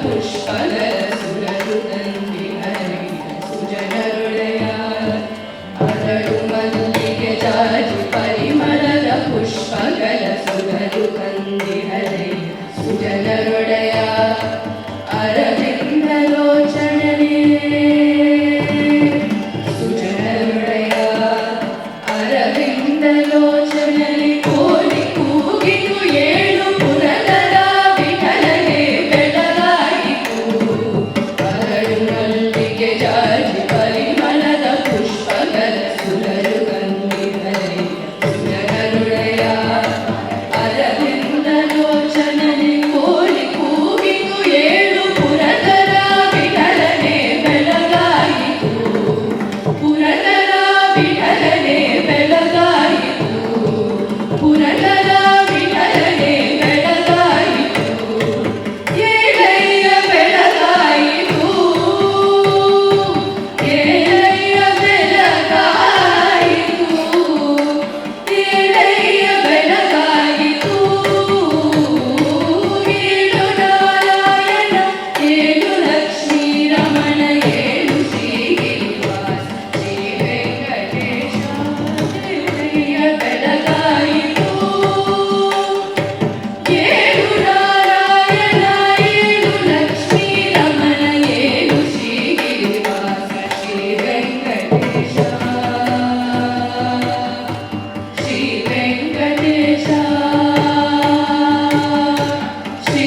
ಪುಷ್ಪಗಳ ಸುರರು ತಂದಿ ಹರಿಯ ಸುಜನರೊಡೆಯ ಅರಳು ಮಲ್ಲಿಗೆ ಜಾಜಿ ಪರಿಮಳದ ಪುಷ್ಪಗಳ ಸುರರು ತಂದಿ ಹರಿಯ ಸುಜನರೊಡೆಯ ಅರವಿಂದ ಲೋಚನನೇ ಸುಜನರೊಡೆಯ ಅರವಿಂದ ಲೋಚನನೇ ಕೋಲಿ ಕೂಗಿತು ಏಳು ಪುರಗಳ ವಿಠಲನೆ ಬೆಳಗಾಯಿತು ಅರಳು ಮಲ್ಲಿಗೆ ಜಾಜಿ ಪರಿಮಳದ ಪುಷ್ಪಗಳ ಸುರರು ಕಂದಿಹರೆ ಸುಜನರೊಡೆಯ ಅರವಿಂದ ಲೋಚನನೆ ಕೋಲಿ ಕೂಗಿತು ಏಳು ಪುರಗಳ ವಿಠಲನೆ ಬೆಳಗಾಯಿತು ಪುರಗಳ ವಿಠಲನೆ ಬೆಳಗಾಯಿತು ಪುರಗಳ ವಿಠಲನೆ ಬೆಳಗಾಯಿತು ಏಳಯ್ಯ ಬೆಳಗಾಯಿತು ಏಳಯ್ಯ ಬೆಳಗಾಯಿತು ಏಳಯ್ಯ ಬೆಳಗಾಯಿತು ಏಳು ನಾರಾಯಣ ಏಳು ಲಕ್ಷ್ಮೀ ರಮಣ ಏಳು ಶ್ರೀಗಿರಿವಾಸ ಶ್ರೀ ವೆಂಕಟೇಶ ಏಳಯ್ಯ ಬೆಳಗಾಯಿತು ಏಳು ನಾರಾಯಣ ಏಳು ಲಕ್ಷ್ಮೀ ರಮಣ ಏಳು ಶ್ರೀಗಿರಿವಾಸ ಶ್ರೀ ವೆಂಕಟೇಶ ಶ್ರೀ ವೆಂಕಟೇಶ ಶ್ರೀ